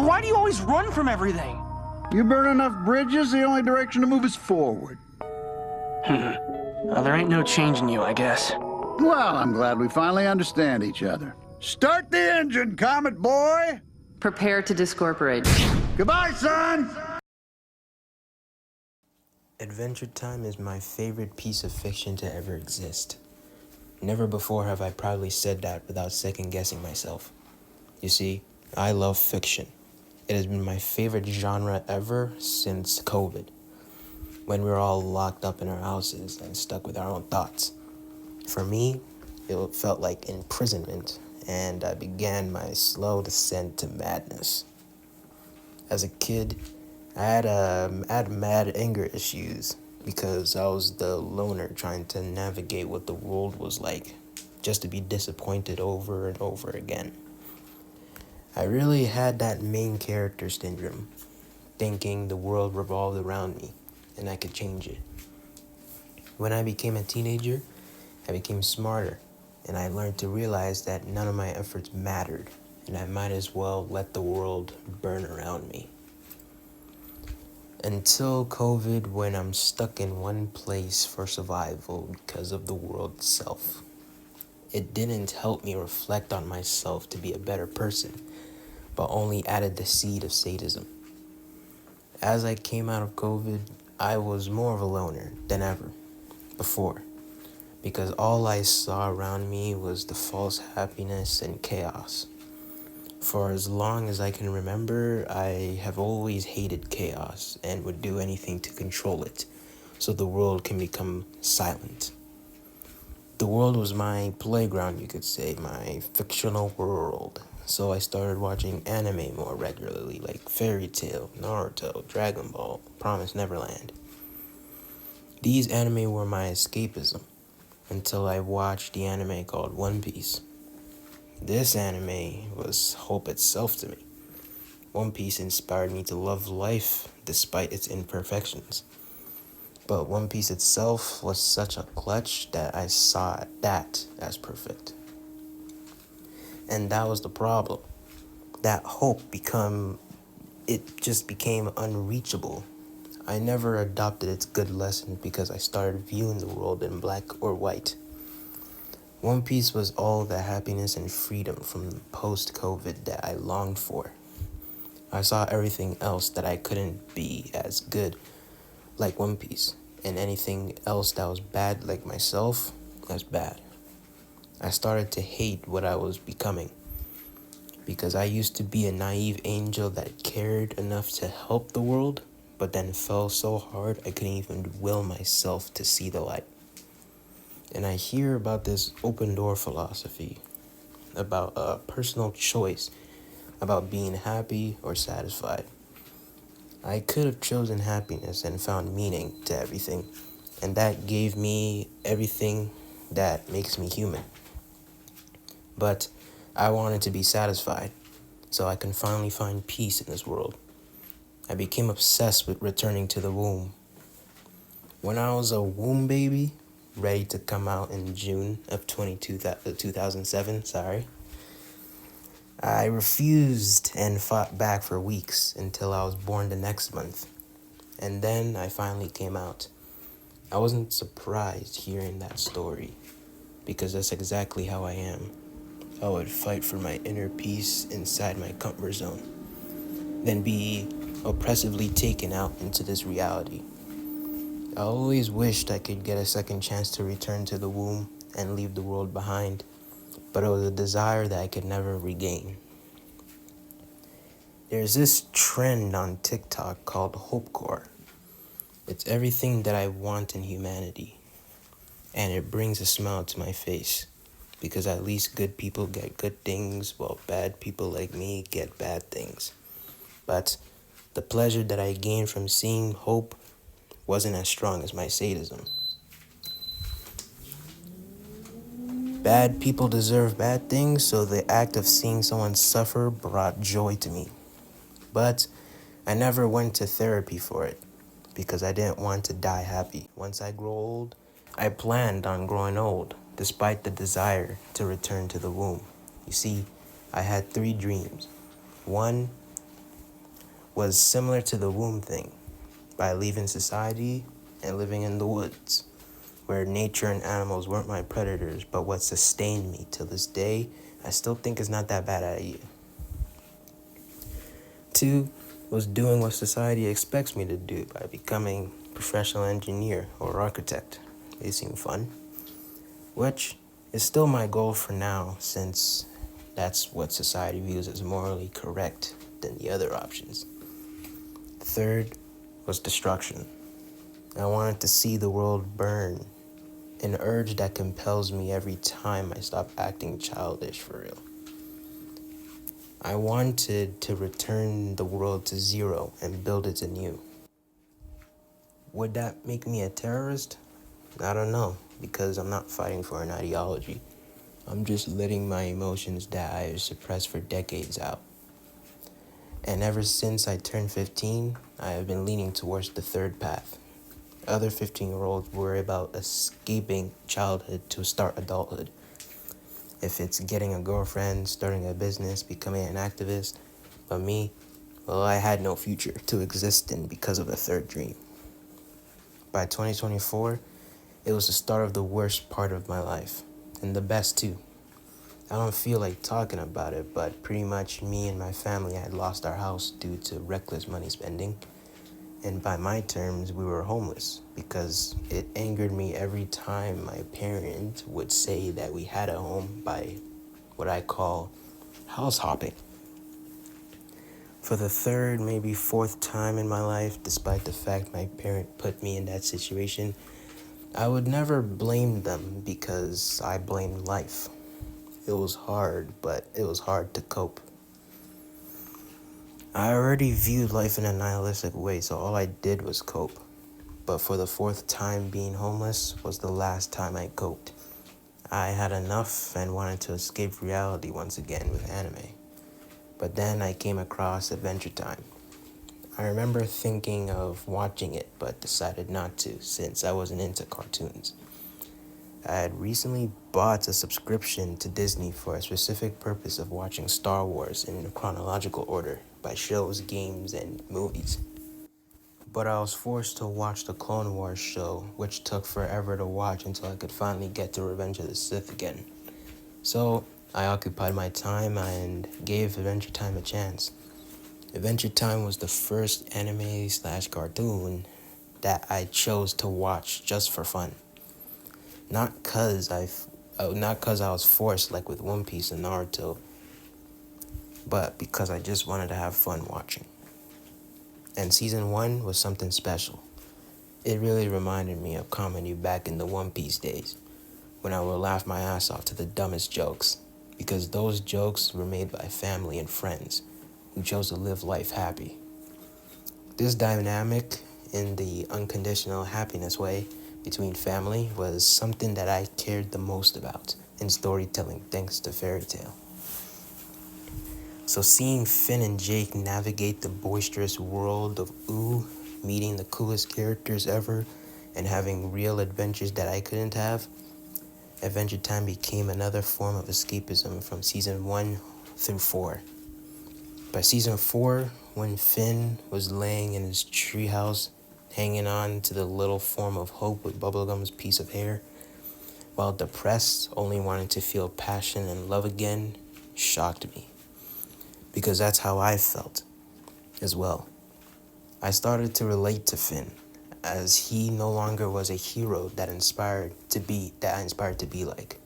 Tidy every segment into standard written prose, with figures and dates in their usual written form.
Why do you always run from everything? You burn enough bridges, the only direction to move is forward. Well, there ain't no changing you, I guess. Well, I'm glad we finally understand each other. Start the engine, Comet Boy! Prepare to discorporate. Goodbye, son! Adventure Time is my favorite piece of fiction to ever exist. Never before have I proudly said that without second-guessing myself. You see, I love fiction. It has been my favorite genre ever since COVID, when we were all locked up in our houses and stuck with our own thoughts. For me, it felt like imprisonment, and I began my slow descent to madness. As a kid, I had mad anger issues because I was the loner trying to navigate what the world was like, just to be disappointed over and over again. I really had that main character syndrome, thinking the world revolved around me and I could change it. When I became a teenager, I became smarter, and I learned to realize that none of my efforts mattered, and I might as well let the world burn around me. Until COVID, when I'm stuck in one place for survival because of the world itself. It didn't help me reflect on myself to be a better person, but only added the seed of sadism. As I came out of COVID, I was more of a loner than ever before, because all I saw around me was the false happiness and chaos. For as long as I can remember, I have always hated chaos and would do anything to control it, so the world can become silent. The world was my playground, you could say, my fictional world. So I started watching anime more regularly, like Fairy Tail, Naruto, Dragon Ball, Promised Neverland. These anime were my escapism, until I watched the anime called One Piece. This anime was hope itself to me. One Piece inspired me to love life despite its imperfections. But One Piece itself was such a clutch that I saw that as perfect. And that was the problem. That hope just became unreachable. I never adopted its good lesson because I started viewing the world in black or white. One Piece was all the happiness and freedom from post-COVID that I longed for. I saw everything else that I couldn't be as good like One Piece, and anything else that was bad like myself as bad. I started to hate what I was becoming, because I used to be a naive angel that cared enough to help the world, but then fell so hard I couldn't even will myself to see the light. And I hear about this open door philosophy, about a personal choice, about being happy or satisfied. I could have chosen happiness and found meaning to everything, and that gave me everything that makes me human. But I wanted to be satisfied, so I can finally find peace in this world. I became obsessed with returning to the womb. When I was a womb baby, ready to come out in June of 2007, I refused and fought back for weeks until I was born the next month. And then I finally came out. I wasn't surprised hearing that story, because that's exactly how I am. I would fight for my inner peace inside my comfort zone, then be oppressively taken out into this reality. I always wished I could get a second chance to return to the womb and leave the world behind, but it was a desire that I could never regain. There's this trend on TikTok called Hopecore. It's everything that I want in humanity, and it brings a smile to my face, because at least good people get good things, while bad people like me get bad things. But the pleasure that I gained from seeing hope wasn't as strong as my sadism. Bad people deserve bad things, so the act of seeing someone suffer brought joy to me. But I never went to therapy for it, because I didn't want to die happy. Once I grow old, I planned on growing old, despite the desire to return to the womb. You see, I had 3 dreams. 1, was similar to the womb thing, by leaving society and living in the woods, where nature and animals weren't my predators, but what sustained me till this day. I still think it's not that bad idea. 2 was doing what society expects me to do by becoming a professional engineer or architect. They seem fun, which is still my goal for now, since that's what society views as morally correct than the other options. 3rd was destruction. I wanted to see the world burn, an urge that compels me every time I stop acting childish for real. I wanted to return the world to zero and build it anew. Would that make me a terrorist? I don't know, because I'm not fighting for an ideology. I'm just letting my emotions that I have suppressed for decades out. And ever since I turned 15, I have been leaning towards the 3rd path. Other 15-year-olds worry about escaping childhood to start adulthood. If it's getting a girlfriend, starting a business, becoming an activist. But me, well, I had no future to exist in because of the 3rd dream. By 2024, it was the start of the worst part of my life, and the best too. I don't feel like talking about it, but pretty much me and my family had lost our house due to reckless money spending. And by my terms, we were homeless, because it angered me every time my parent would say that we had a home by what I call house hopping. For the 3rd, maybe 4th time in my life, despite the fact my parent put me in that situation, I would never blame them because I blamed life. It was hard, but it was hard to cope. I already viewed life in a nihilistic way, so all I did was cope. But for the 4th time, being homeless was the last time I coped. I had enough and wanted to escape reality once again with anime. But then I came across Adventure Time. I remember thinking of watching it, but decided not to since I wasn't into cartoons. I had recently bought a subscription to Disney for a specific purpose of watching Star Wars in chronological order by shows, games, and movies. But I was forced to watch the Clone Wars show, which took forever to watch until I could finally get to Revenge of the Sith again. So I occupied my time and gave Adventure Time a chance. Adventure Time was the first anime/cartoon that I chose to watch just for fun. Not cause I was forced like with One Piece and Naruto, but because I just wanted to have fun watching. And season 1 was something special. It really reminded me of comedy back in the One Piece days, when I would laugh my ass off to the dumbest jokes, because those jokes were made by family and friends who chose to live life happy. This dynamic in the unconditional happiness way between family was something that I cared the most about in storytelling, thanks to Fairy Tail. So seeing Finn and Jake navigate the boisterous world of Ooh, meeting the coolest characters ever, and having real adventures that I couldn't have, Adventure Time became another form of escapism from season 1 through 4. By season 4, when Finn was laying in his treehouse, hanging on to the little form of hope with Bubblegum's piece of hair, while depressed, only wanting to feel passion and love again, shocked me. Because that's how I felt as well. I started to relate to Finn, as he no longer was a hero that I inspired to be like.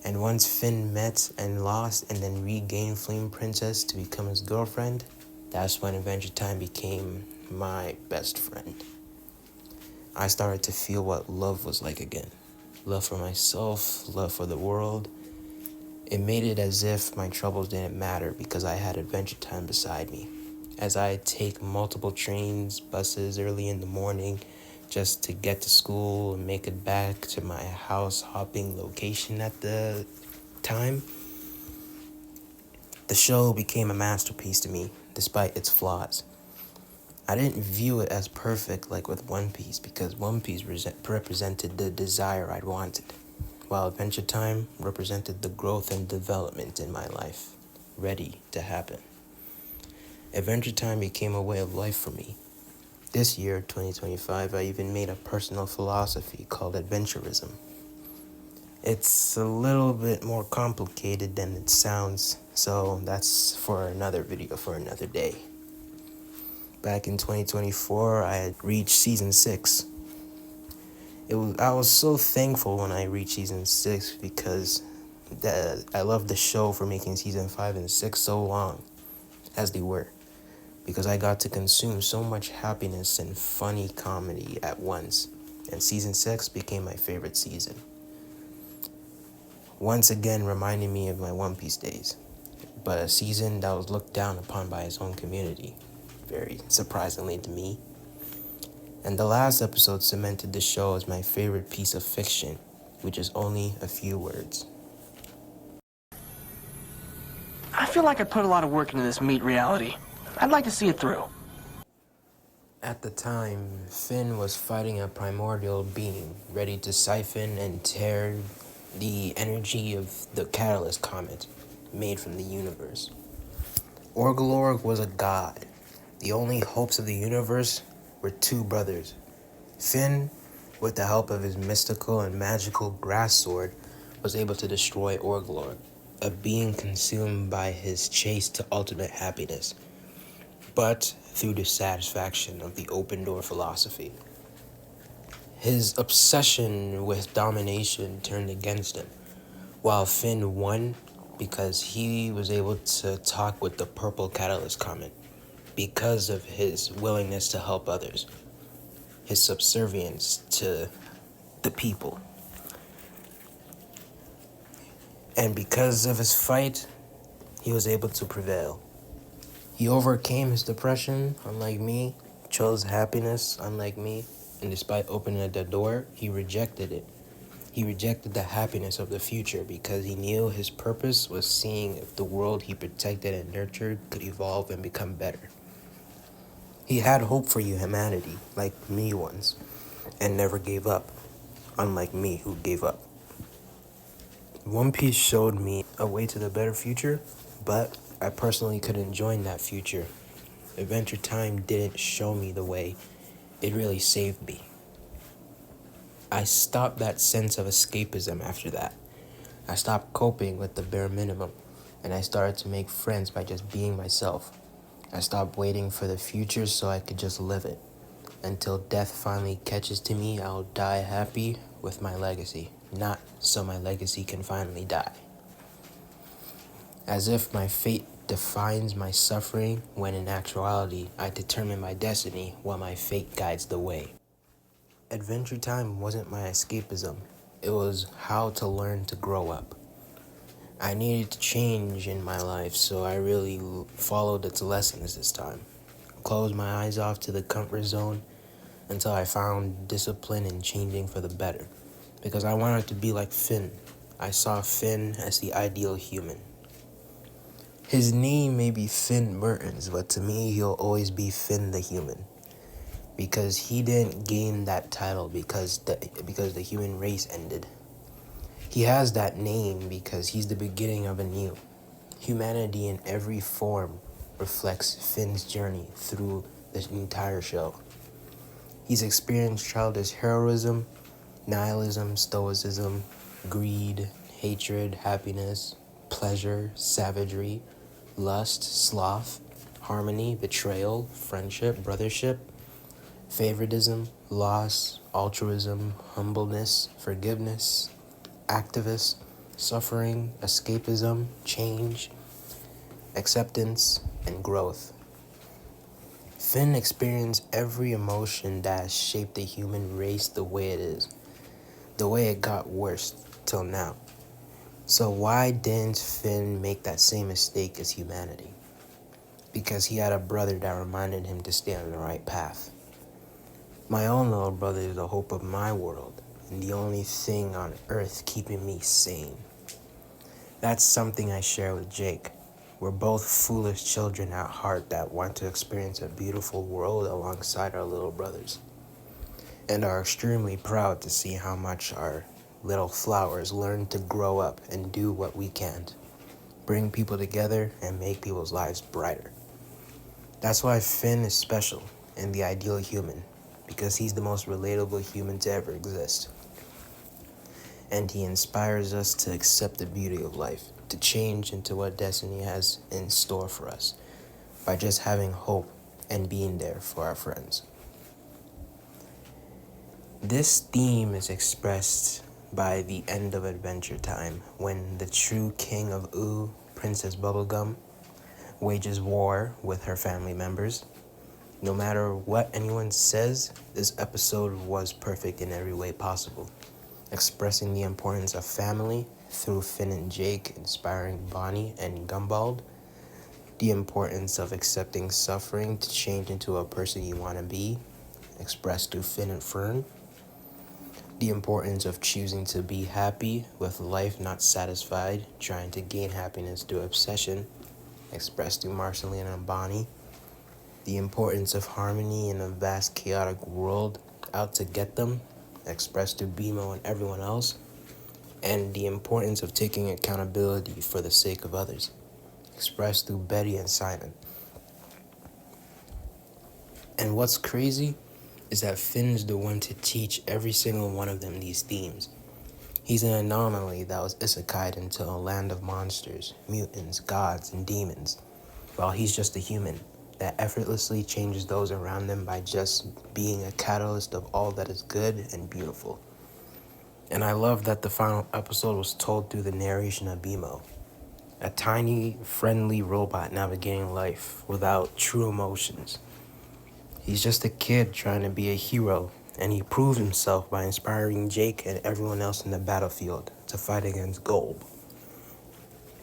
And once Finn met and lost and then regained Flame Princess to become his girlfriend, that's when Adventure Time became my best friend. I started to feel what love was like again. Love for myself, love for the world. It made it as if my troubles didn't matter because I had Adventure Time beside me. As I take multiple trains, buses early in the morning just to get to school and make it back to my house hopping location at the time, the show became a masterpiece to me despite its flaws. I didn't view it as perfect like with One Piece because One Piece represented the desire I'd wanted, while Adventure Time represented the growth and development in my life, ready to happen. Adventure Time became a way of life for me. This year, 2025, I even made a personal philosophy called adventurism. It's a little bit more complicated than it sounds, so that's for another video for another day. Back in 2024, I had reached season 6. I was so thankful when I reached season 6 because I loved the show for making season 5 and 6 so long as they were. Because I got to consume so much happiness and funny comedy at once, and season 6 became my favorite season. Once again reminding me of my One Piece days, but a season that was looked down upon by its own community, very surprisingly to me. And the last episode cemented the show as my favorite piece of fiction, which is only a few words. I feel like I put a lot of work into this meat reality. I'd like to see it through. At the time, Finn was fighting a primordial being, ready to siphon and tear the energy of the Catalyst Comet, made from the universe. Orgulorg was a god. The only hopes of the universe were two brothers. Finn, with the help of his mystical and magical grass sword, was able to destroy Orgulorg, a being consumed by his chase to ultimate happiness, but through the satisfaction of the open door philosophy. His obsession with domination turned against him, while Finn won because he was able to talk with the purple catalyst comet because of his willingness to help others, his subservience to the people. And because of his fight, he was able to prevail. He overcame his depression, unlike me, chose happiness, unlike me, and despite opening the door, he rejected it. He rejected the happiness of the future because he knew his purpose was seeing if the world he protected and nurtured could evolve and become better. He had hope for humanity, like me once, and never gave up, unlike me who gave up. One Piece showed me a way to the better future, but I personally couldn't join that future. Adventure Time didn't show me the way. It really saved me. I stopped that sense of escapism after that. I stopped coping with the bare minimum, and I started to make friends by just being myself. I stopped waiting for the future so I could just live it. Until death finally catches to me, I'll die happy with my legacy, not so my legacy can finally die. As if my fate defines my suffering, when in actuality, I determine my destiny while my fate guides the way. Adventure Time wasn't my escapism. It was how to learn to grow up. I needed to change in my life, so I really followed its lessons this time. Closed my eyes off to the comfort zone until I found discipline in changing for the better. Because I wanted to be like Finn. I saw Finn as the ideal human. His name may be Finn Mertens, but to me, he'll always be Finn the human. Because he didn't gain that title because the human race ended. He has that name because he's the beginning of a new. Humanity in every form reflects Finn's journey through the entire show. He's experienced childish heroism, nihilism, stoicism, greed, hatred, happiness, pleasure, savagery, lust, sloth, harmony, betrayal, friendship, brothership, favoritism, loss, altruism, humbleness, forgiveness, activist, suffering, escapism, change, acceptance, and growth. Finn experienced every emotion that has shaped the human race the way it is, the way it got worse till now. So why didn't Finn make that same mistake as humanity? Because he had a brother that reminded him to stay on the right path. My own little brother is the hope of my world, and the only thing on earth keeping me sane. That's something I share with Jake. We're both foolish children at heart that want to experience a beautiful world alongside our little brothers, and are extremely proud to see how much our little flowers learn to grow up and do what we can't, bring people together and make people's lives brighter. That's why Finn is special and the ideal human, because he's the most relatable human to ever exist. And he inspires us to accept the beauty of life, to change into what destiny has in store for us, by just having hope and being there for our friends. This theme is expressed by the end of Adventure Time, when the true king of Ooh, Princess Bubblegum, wages war with her family members. No matter what anyone says, this episode was perfect in every way possible, expressing the importance of family through Finn and Jake inspiring Bonnie and Gumball, the importance of accepting suffering to change into a person you want to be, expressed through Finn and Fern, the importance of choosing to be happy with life not satisfied, trying to gain happiness through obsession, expressed through Marceline and Bonnie, the importance of harmony in a vast chaotic world out to get them, expressed through BMO and everyone else, and the importance of taking accountability for the sake of others, expressed through Betty and Simon. And what's crazy is that Finn's the one to teach every single one of them these themes. He's an anomaly that was isekai'd into a land of monsters, mutants, gods, and demons, while he's just a human that effortlessly changes those around them by just being a catalyst of all that is good and beautiful. And I love that the final episode was told through the narration of BMO, a tiny, friendly robot navigating life without true emotions. He's just a kid trying to be a hero, and he proved himself by inspiring Jake and everyone else in the battlefield to fight against Gold.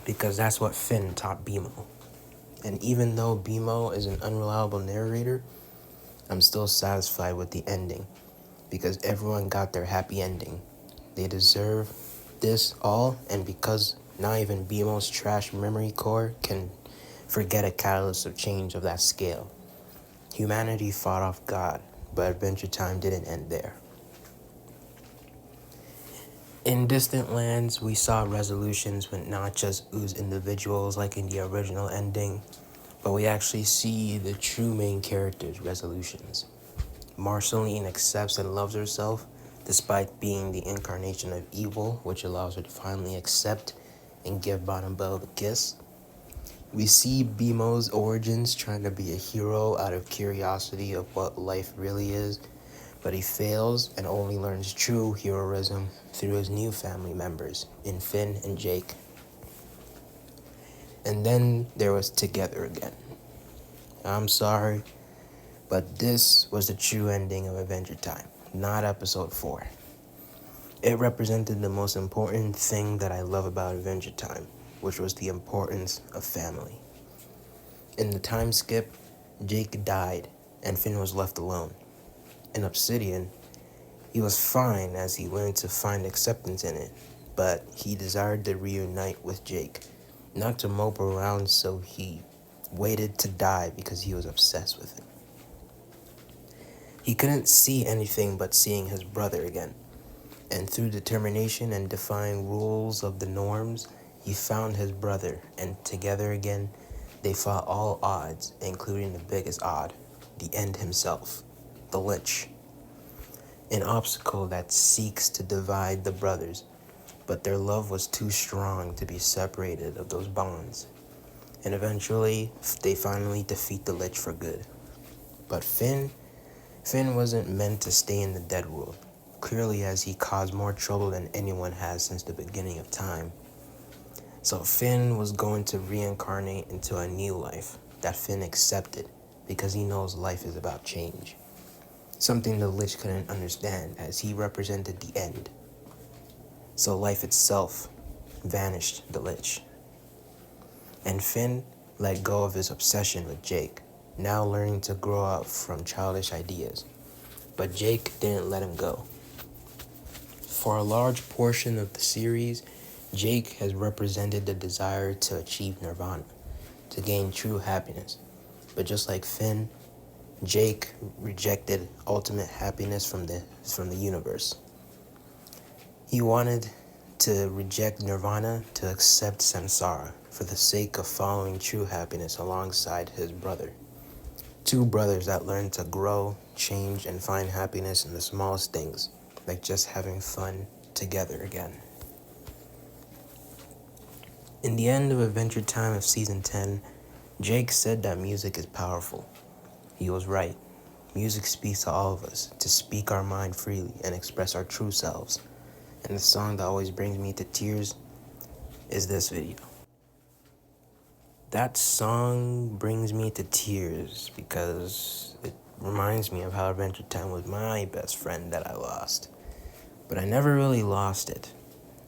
Because that's what Finn taught BMO. And even though BMO is an unreliable narrator, I'm still satisfied with the ending, because everyone got their happy ending. They deserve this all, and because not even BMO's trash memory core can forget a catalyst of change of that scale. Humanity fought off God, but Adventure Time didn't end there. In distant lands, we saw resolutions with not just Ooze individuals like in the original ending, but we actually see the true main character's resolutions. Marceline accepts and loves herself, despite being the incarnation of evil, which allows her to finally accept and give Bottom Bell the kiss. We see BMO's origins trying to be a hero out of curiosity of what life really is, but he fails and only learns true heroism through his new family members in Finn and Jake. And then there was Together Again. I'm sorry, but this was the true ending of Adventure Time, not episode 4. It represented the most important thing that I love about Adventure Time, which was the importance of family. In the time skip, Jake died and Finn was left alone. In Obsidian, he was fine as he learned to find acceptance in it, but he desired to reunite with Jake, not to mope around, so he waited to die because he was obsessed with it. He couldn't see anything but seeing his brother again, and through determination and defying rules of the norms, he found his brother, and together again, they fought all odds, including the biggest odd, the End himself, the Lich. An obstacle that seeks to divide the brothers, but their love was too strong to be separated of those bonds. And eventually, they finally defeat the Lich for good. But Finn wasn't meant to stay in the dead world, clearly as he caused more trouble than anyone has since the beginning of time. So Finn was going to reincarnate into a new life that Finn accepted because he knows life is about change. Something the Lich couldn't understand as he represented the End. So life itself vanished the Lich. And Finn let go of his obsession with Jake, now learning to grow up from childish ideas. But Jake didn't let him go. For a large portion of the series, Jake has represented the desire to achieve nirvana, to gain true happiness. But just like Finn, Jake rejected ultimate happiness from the universe. He wanted to reject nirvana to accept samsara for the sake of following true happiness alongside his brother. Two brothers that learn to grow, change, and find happiness in the smallest things, like just having fun together again. In the end of Adventure Time of Season 10, Jake said that music is powerful. He was right. Music speaks to all of us, to speak our mind freely and express our true selves. And the song that always brings me to tears is this video. That song brings me to tears because it reminds me of how Adventure Time was my best friend that I lost. But I never really lost it.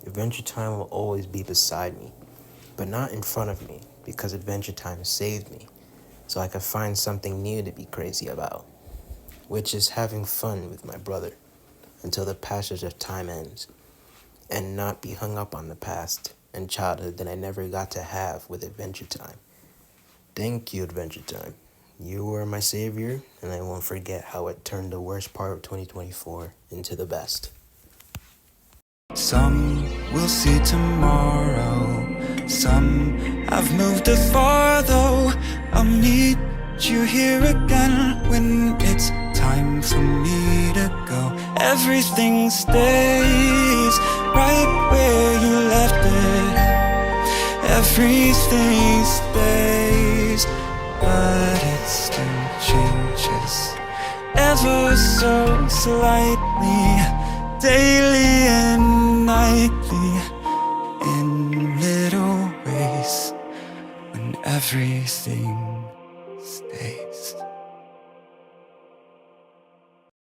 Adventure Time will always be beside me, but not in front of me, because Adventure Time saved me, so I could find something new to be crazy about, which is having fun with my brother until the passage of time ends, and not be hung up on the past and childhood that I never got to have with Adventure Time. Thank you, Adventure Time. You were my savior, and I won't forget how it turned the worst part of 2024 into the best. Some will see tomorrow, some have moved afar though. I'll meet you here again when it's time for me to go. Everything stays right where you left it. Everything stays, but it still changes ever so slightly. Daily and nightly, in little ways, when everything